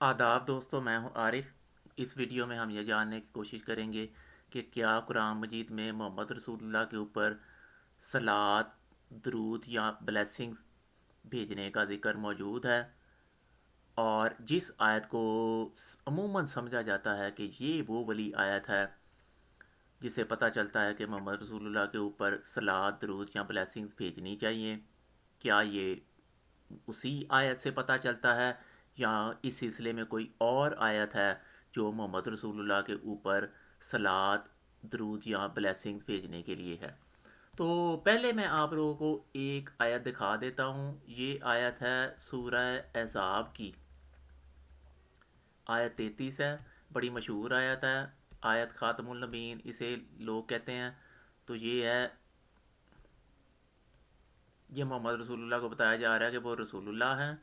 آداب دوستو، میں ہوں عارف۔ اس ویڈیو میں ہم یہ جاننے کی کوشش کریں گے کہ کیا قرآن مجید میں محمد رسول اللہ کے اوپر صلوات، درود یا بلیسنگز بھیجنے کا ذکر موجود ہے، اور جس آیت کو عموماً سمجھا جاتا ہے کہ یہ وہ والی آیت ہے جسے پتہ چلتا ہے کہ محمد رسول اللہ کے اوپر صلوات، درود یا بلیسنگز بھیجنی چاہیے، کیا یہ اسی آیت سے پتہ چلتا ہے یا اس سلسلے میں کوئی اور آیت ہے جو محمد رسول اللہ کے اوپر صلوات، درود یا بلیسنگز بھیجنے کے لیے ہے؟ تو پہلے میں آپ لوگوں کو ایک آیت دکھا دیتا ہوں۔ یہ آیت ہے سورہ احزاب کی، آیت 33 ہے، بڑی مشہور آیت ہے، آیت خاتم النبیین اسے لوگ کہتے ہیں۔ تو یہ ہے، یہ محمد رسول اللہ کو بتایا جا رہا ہے کہ وہ رسول اللہ ہیں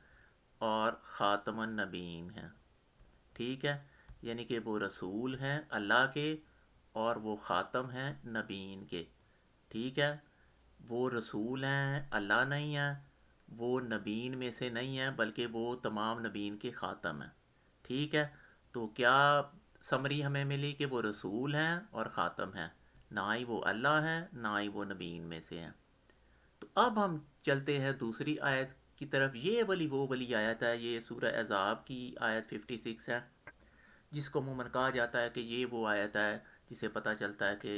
اور خاتم النبیین ہیں، ٹھیک ہے؟ یعنی کہ وہ رسول ہیں اللہ کے اور وہ خاتم ہیں نبیین کے، ٹھیک ہے؟ وہ رسول ہیں، اللہ نہیں ہیں، وہ نبیین میں سے نہیں ہیں بلکہ وہ تمام نبیین کے خاتم ہیں، ٹھیک ہے؟ تو کیا سمری ہمیں ملی کہ وہ رسول ہیں اور خاتم ہیں، نہ ہی وہ اللہ ہیں نہ ہی وہ نبیین میں سے ہیں۔ تو اب ہم چلتے ہیں دوسری آیت کی طرف۔ یہ وہ والی آیت ہے، یہ سورہ احزاب کی آیت 56 ہے، جس کو عموماً کہا جاتا ہے کہ یہ وہ آیت ہے جسے پتہ چلتا ہے کہ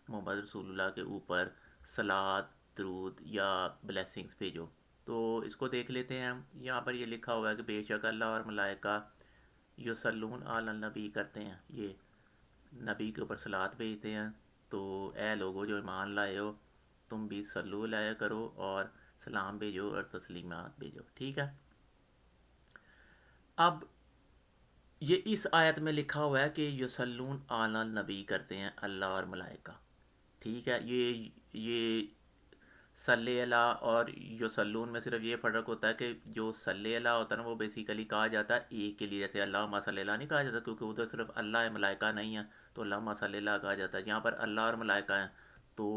محمد رسول اللہ کے اوپر صلوات، درود یا بلیسنگز بھیجو۔ تو اس کو دیکھ لیتے ہیں ہم۔ یہاں پر یہ لکھا ہوا ہے کہ بے شک اللہ اور ملائکہ یصلون علی النبی کرتے ہیں، یہ نبی کے اوپر صلوات بھیجتے ہیں۔ تو اے لوگو جو ایمان لائے ہو، تم بھی صلو علیہ کرو اور سلام بھیجو اور تسلیمات بھیجو، ٹھیک ہے؟ اب یہ اس آیت میں لکھا ہوا ہے کہ یصلون علی النبی کرتے ہیں اللہ اور ملائکہ، ٹھیک ہے؟ یہ صلی اللہ اور یصلون میں صرف یہ فرق ہوتا ہے کہ جو صلی اللہ ہوتا ہے نا، وہ بیسیکلی کہا جاتا ہے ایک کے لیے، جیسے اللہم صلی اللہ نہیں کہا جاتا کیونکہ ادھر صرف اللہ ہے، ملائکہ نہیں ہے، تو اللہم صلی اللہ کہا جاتا ہے۔ یہاں پر اللہ اور ملائکہ ہیں تو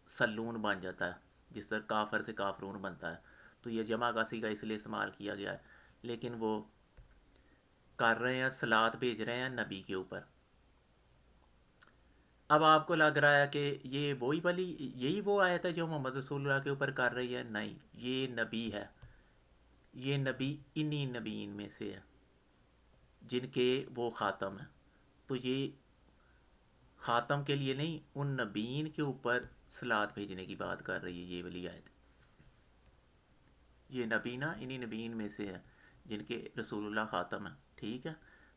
سلون بن جاتا ہے، جس طرح کافر سے کافرون بنتا ہے۔ تو یہ جمع کا صیغہ اس لیے استعمال کیا گیا ہے، لیکن وہ کر رہے ہیں، صلوات بھیج رہے ہیں نبی کے اوپر۔ اب آپ کو لگ رہا ہے کہ یہ وہی والی، یہی وہ آیت ہے جو محمد رسول اللہ کے اوپر کر رہی ہے؟ نہیں، یہ نبی ہے، یہ نبی انہی نبیین میں سے ہے جن کے وہ خاتم ہیں۔ تو یہ خاتم کے لیے نہیں، ان نبیین کے اوپر صلوات بھیجنے کی بات کر رہی ہے یہ والی آیت۔ یہ نبی نا انہی نبیین میں سے ہے جن کے رسول اللہ خاتم ہیں، ٹھیک ہے؟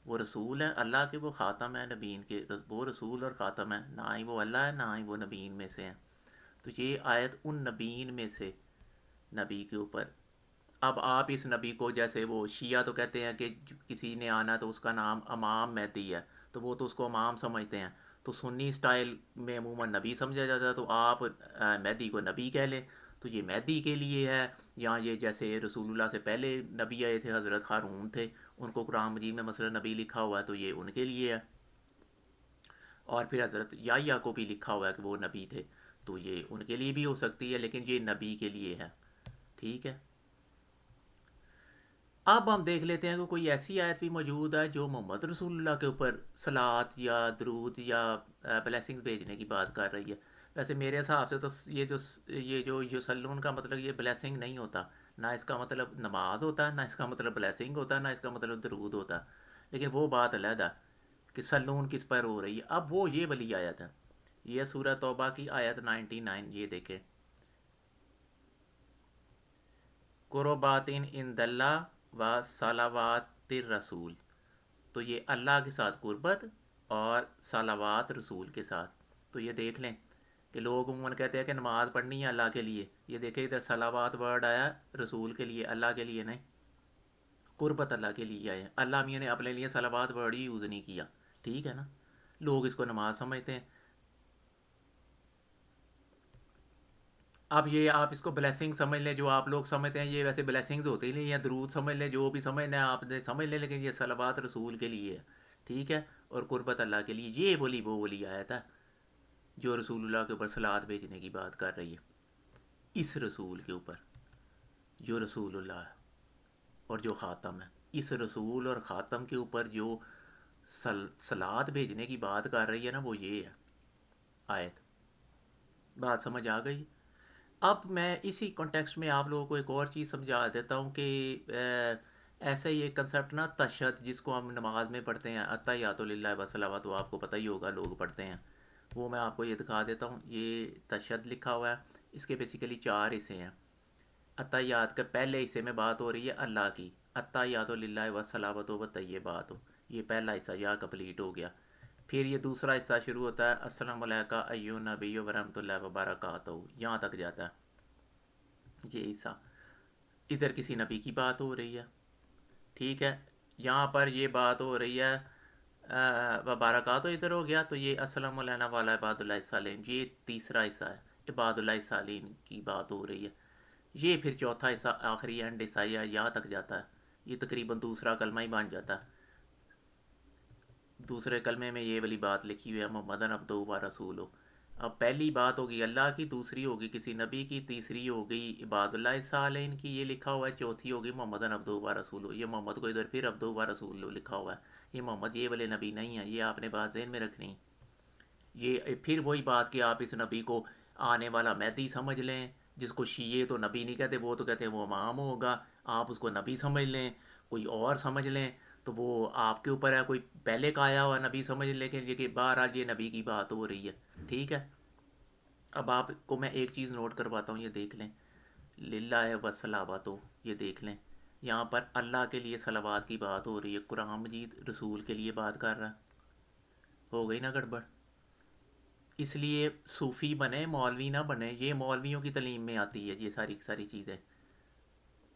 وہ رسول ہیں اللہ کے، وہ خاتم ہیں نبیین کے، وہ رسول اور خاتم ہیں، نہ ہی وہ اللہ ہے نہ ہی وہ نبیین میں سے ہیں۔ تو یہ آیت ان نبیین میں سے نبی کے اوپر۔ اب آپ اس نبی کو، جیسے وہ شیعہ تو کہتے ہیں کہ کسی نے آنا تو اس کا نام امام مہدی ہے، تو وہ تو اس کو امام سمجھتے ہیں، تو سنی سٹائل میں عموماً نبی سمجھا جاتا ہے، تو آپ مہدی کو نبی کہہ لیں، تو یہ مہدی کے لیے ہے۔ یا یہ جیسے رسول اللہ سے پہلے نبی آئے تھے، حضرت ہارون تھے، ان کو قرآن مجید میں مثلا نبی لکھا ہوا ہے، تو یہ ان کے لیے ہے۔ اور پھر حضرت یحییٰ کو بھی لکھا ہوا ہے کہ وہ نبی تھے، تو یہ ان کے لیے بھی ہو سکتی ہے، لیکن یہ نبی کے لیے ہے، ٹھیک ہے؟ اب ہم دیکھ لیتے ہیں کہ کوئی ایسی آیت بھی موجود ہے جو محمد رسول اللہ کے اوپر صلوات یا درود یا بلیسنگز بھیجنے کی بات کر رہی ہے۔ ویسے میرے حساب سے تو یہ جو یسلون کا مطلب یہ بلیسنگ نہیں ہوتا، نہ اس کا مطلب نماز ہوتا ہے، نہ اس کا مطلب بلیسنگ ہوتا ہے، نہ اس کا مطلب درود ہوتا ہے، لیکن وہ بات علیحدہ کہ سلون کس پر ہو رہی ہے۔ اب وہ یہ والی آیت ہے، یہ سورہ توبہ کی آیت 99، یہ دیکھیں، قربات عند اللہ و صلوات الرسول۔ تو یہ اللہ کے ساتھ قربت اور صلوات رسول کے ساتھ۔ تو یہ دیکھ لیں کہ لوگ عموماً کہتے ہیں کہ نماز پڑھنی ہے اللہ کے لیے، یہ دیکھیں ادھر صلوات ورڈ آیا رسول کے لیے، اللہ کے لیے نہیں، قربت اللہ کے لیے آئے۔ اللہ میاں نے اپنے لیے صلوات ورڈ ہی یوز نہیں کیا، ٹھیک ہے نا؟ لوگ اس کو نماز سمجھتے ہیں۔ اب یہ آپ اس کو بلیسنگ سمجھ لیں، جو آپ لوگ سمجھتے ہیں، یہ ویسے بلیسنگز ہوتی نہیں، یا درود سمجھ لیں، جو بھی سمجھنا ہے آپ نے سمجھ لیں، لیکن یہ صلوات رسول کے لیے ہے، ٹھیک ہے؟ اور قربت اللہ کے لیے، یہ وہ ولی آیت ہے جو رسول اللہ کے اوپر صلوات بھیجنے کی بات کر رہی ہے، اس رسول کے اوپر جو رسول اللہ ہے اور جو خاتم ہے۔ اس رسول اور خاتم کے اوپر جو صلات بھیجنے کی بات کر رہی ہے نا، وہ یہ ہے آیت. بات سمجھ آ گئی؟ اب میں اسی کانٹیکسٹ میں آپ لوگوں کو ایک اور چیز سمجھا دیتا ہوں کہ ایسا ہی ایک کنسیپٹ نا تشہد، جس کو ہم نماز میں پڑھتے ہیں، التحیات للہ وصلوات، تو آپ کو پتہ ہی ہوگا لوگ پڑھتے ہیں. وہ میں آپ کو یہ دکھا دیتا ہوں. یہ تشہد لکھا ہوا ہے. اس کے بیسیکلی 4 حصے ہیں. التحیات کے پہلے حصے میں بات ہو رہی ہے اللہ کی، التحیات للہ وصلوات و طیبات، یہ پہلا حصہ یہاں کمپلیٹ ہو گیا. پھر یہ دوسرا حصہ شروع ہوتا ہے السلام علیکم ایھا النبی ورحمۃ اللہ وبرکاتہ، یہاں تک جاتا ہے یہ حصہ. ادھر کسی نبی کی بات ہو رہی ہے، ٹھیک ہے. یہاں پر یہ بات ہو رہی ہے وبرکاتہ ادھر ہو گیا، تو یہ السلام علینا والا عباد اللہ الصالحین، یہ تیسرا حصہ ہے، عباد اللہ الصالحین کی بات ہو رہی ہے. یہ پھر چوتھا حصہ آخری اینڈ حصہ یہاں تک جاتا ہے. یہ تقریباً دوسرا کلمہ ہی بن جاتا ہے. دوسرے کلمے میں یہ والی بات لکھی ہوئی ہے محمدن عبدہ و رسولہ. اب پہلی بات ہوگی اللہ کی، دوسری ہوگی کسی نبی کی، تیسری ہوگی عباد اللہ الصالحین کی، یہ لکھا ہوا ہے. چوتھی ہوگی محمدن عبدہ و رسولہ. یہ محمد کو ادھر پھر عبدہ و رسولہ لکھا ہوا ہے. یہ محمد یہ والے نبی نہیں ہیں، یہ آپ نے بات ذہن میں رکھنی. یہ پھر وہی بات کہ آپ اس نبی کو آنے والا مہدی سمجھ لیں، جس کو شیعہ تو نبی نہیں کہتے، وہ تو کہتے ہیں وہ امام ہوگا. آپ اس کو نبی سمجھ لیں، کوئی اور سمجھ لیں، تو وہ آپ کے اوپر ہے. کوئی پہلے کا آیا ہوا نبی سمجھ لیں کہ بہرحال یہ نبی کی بات ہو رہی ہے، ٹھیک ہے. اب آپ کو میں ایک چیز نوٹ کرواتا ہوں، یہ دیکھ لیں. للہ وصلوات، یہ دیکھ لیں یہاں پر اللہ کے لیے صلوات کی بات ہو رہی ہے. قرآن مجید رسول کے لیے بات کر رہا ہے. ہو گئی نا گڑبڑ؟ اس لیے صوفی بنے، مولوی نہ بنے. یہ مولویوں کی تعلیم میں آتی ہے یہ ساری ساری چیزیں.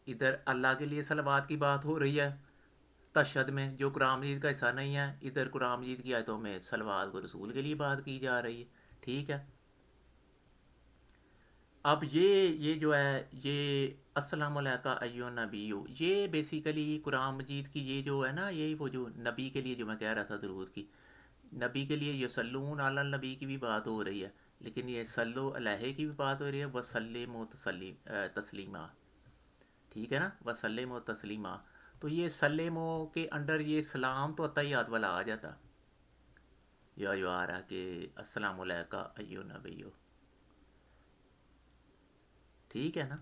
ادھر اللہ کے لیے صلوات کی بات ہو رہی ہے تشہد میں، جو قرآن مجید کا حصہ نہیں ہے. ادھر قرآن مجید کی آیتوں میں صلوات کو رسول کے لیے بات کی جا رہی ہے، ٹھیک ہے. اب یہ جو ہے یہ السلام علیکم ایھا النبی، یہ بیسیکلی قرآن مجید کی یہ جو ہے نا، یہ وہ جو نبی کے لیے جو میں کہہ رہا تھا درود کی، نبی کے لیے یصلون علی النبی کی بھی بات ہو رہی ہے. لیکن یہ صلو علیہ کی بھی بات ہو رہی ہے، وسلموا تسلیما، ٹھیک ہے نا، وسلموا تسلیما. تو یہ سلمو کے انڈر یہ سلام تو عطیات والا آ جاتا، یا جو آ رہا کہ السلام علیکم ایھا النبی، ٹھیک ہے نا.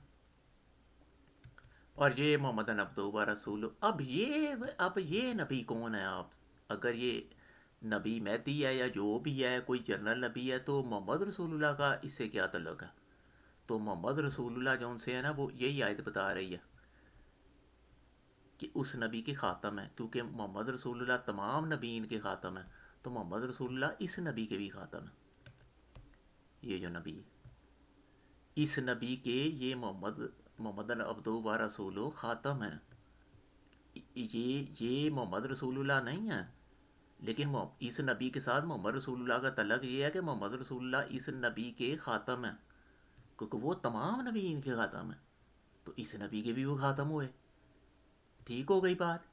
اور یہ محمد عبدہ و رسول. اب یہ نبی کون ہے؟ آپ اگر یہ نبی مہدی ہے یا جو بھی ہے، کوئی جنرل نبی ہے، تو محمد رسول اللہ کا اس سے کیا تعلق ہے؟ تو محمد رسول اللہ جو ان سے ہے نا، وہ یہی آیت بتا رہی ہے کہ اس نبی کے خاتم ہے. کیونکہ محمد رسول اللہ تمام نبیین کے خاتم ہے، تو محمد رسول اللہ اس نبی کے بھی خاتم ہے. یہ جو نبی، اس نبی کے یہ محمد عبدہ و رسول خاتم ہے. یہ محمد رسول اللہ نہیں ہے. لیکن اس نبی کے ساتھ محمد رسول اللہ کا تعلق یہ ہے کہ محمد رسول اللہ اس نبی کے خاتم ہیں، کیونکہ وہ تمام نبی ان کے خاتم ہیں. تو اس نبی کے بھی وہ خاتم ہوئے، ٹھیک ہو گئی بات.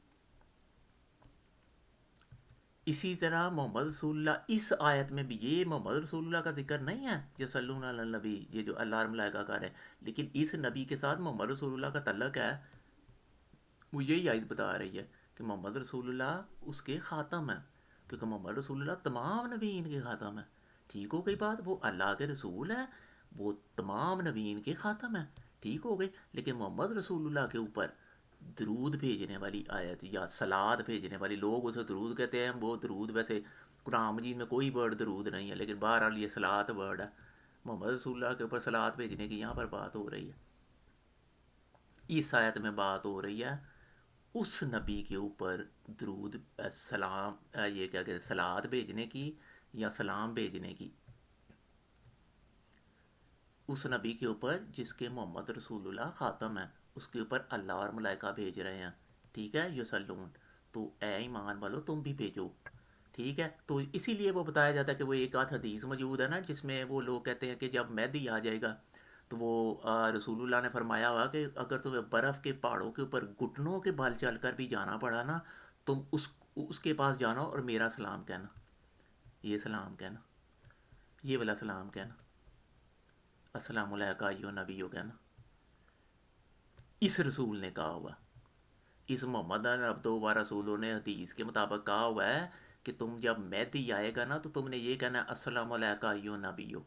اسی طرح محمد رسول اللہ اس آیت میں بھی یہ محمد رسول اللہ کا ذکر نہیں ہے، یصلون علی النبی، یہ جو اللہ اور ملائکہ کا ہے. لیکن اس نبی کے ساتھ محمد رسول اللہ کا تعلق ہے. وہ یہی آیت بتا رہی ہے کہ محمد رسول اللہ اس کے خاتم ہیں، کیونکہ محمد رسول اللہ تمام نبیین کے خاتم ہیں. ٹھیک ہو گئی بات. وہ اللہ کے رسول ہیں، وہ تمام نبیین کے خاتم ہیں، ٹھیک ہو گئی. لیکن محمد رسول اللہ کے اوپر درود بھیجنے والی آیت یا صلات بھیجنے والی، لوگ اسے درود کہتے ہیں. وہ درود ویسے قرآن مجید میں کوئی ورڈ درود نہیں ہے، لیکن بہرحال یہ صلات ورڈ ہے. محمد رسول اللہ کے اوپر صلات بھیجنے کی یہاں پر بات ہو رہی ہے. اس آیت میں بات ہو رہی ہے اس نبی کے اوپر درود سلام، یہ کیا کہتے ہیں، صلات بھیجنے کی یا سلام بھیجنے کی، اس نبی کے اوپر جس کے محمد رسول اللہ خاتم ہے، اس کے اوپر اللہ اور ملائکہ بھیج رہے ہیں، ٹھیک ہے. یصلون، تو اے ایمان والو تم بھی بھیجو، ٹھیک ہے. تو اسی لیے وہ بتایا جاتا ہے کہ وہ ایک آدھ حدیث موجود ہے نا، جس میں وہ لوگ کہتے ہیں کہ جب مہدی آ جائے گا تو وہ رسول اللہ نے فرمایا ہوا کہ اگر تمہیں برف کے پہاڑوں کے اوپر گھٹنوں کے بل چل کر بھی جانا پڑا نا، تم اس کے پاس جانا اور میرا سلام کہنا، یہ سلام کہنا، یہ والا سلام کہنا، السلام علیکم ایھا النبی کہنا. اس رسول نے کہا ہوا. اس محمد عبدہ و رسولوں نے حدیث کے مطابق کہا ہوا ہے کہ تم جب مہدی آئے گا نا تو تم نے یہ کہنا ہے السلام علیکہ ایھا نبیو،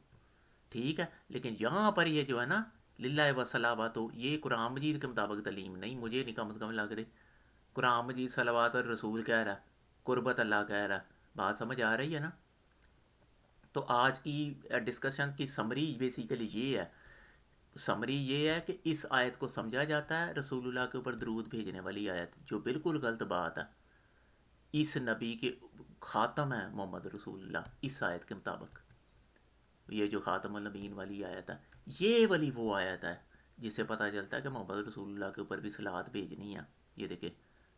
ٹھیک ہے، لیکن یہاں پر یہ جو ہے نا للہ و صلوات، یہ قرآن مجید کے مطابق تعلیم نہیں، مجھے نہیں کم از کم لگ رہی۔ قرآن مجید صلوات اور رسول کہہ رہا ہے، قربت اللہ کہہ رہا ہے، بات سمجھ آ رہی ہے نا؟ تو آج کی ڈسکشن کی سمری بیسیکلی یہ ہے، سمری یہ ہے کہ اس آیت کو سمجھا جاتا ہے رسول اللہ کے اوپر درود بھیجنے والی آیت، جو بالکل غلط بات ہے۔ اس نبی کے خاتم ہے محمد رسول اللہ اس آیت کے مطابق، یہ جو خاتم النبیین والی آیت ہے، یہ والی وہ آیت ہے جس سے پتہ چلتا ہے کہ محمد رسول اللہ کے اوپر بھی صلوات بھیجنی ہے۔ یہ دیکھیں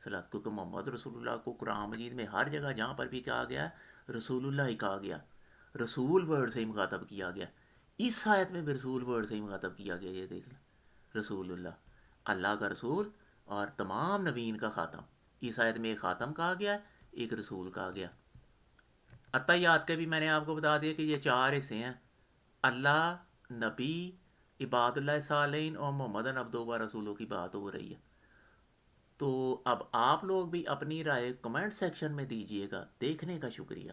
صلوات، کیونکہ محمد رسول اللہ کو قرآن مجید میں ہر جگہ جہاں پر بھی کہا گیا ہے رسول اللہ ہی کہا گیا، رسول ورڈ سے ہی مخاطب کیا گیا، اس آیت میں بھی رسول ورڈ سے ہی مخاطب کیا گیا۔ یہ دیکھ لیں، رسول اللہ، اللہ کا رسول اور تمام نبیین کا خاتم، اس آیت میں ایک خاتم کہا گیا ہے، ایک رسول کہا گیا۔ عطیات کے بھی میں نے آپ کو بتا دیا کہ یہ چار حصے ہیں، اللہ، نبی، عباد اللہ صالحین اور محمد عبدہ و رسولوں کی بات ہو رہی ہے۔ تو اب آپ لوگ بھی اپنی رائے کمنٹ سیکشن میں دیجئے گا۔ دیکھنے کا شکریہ۔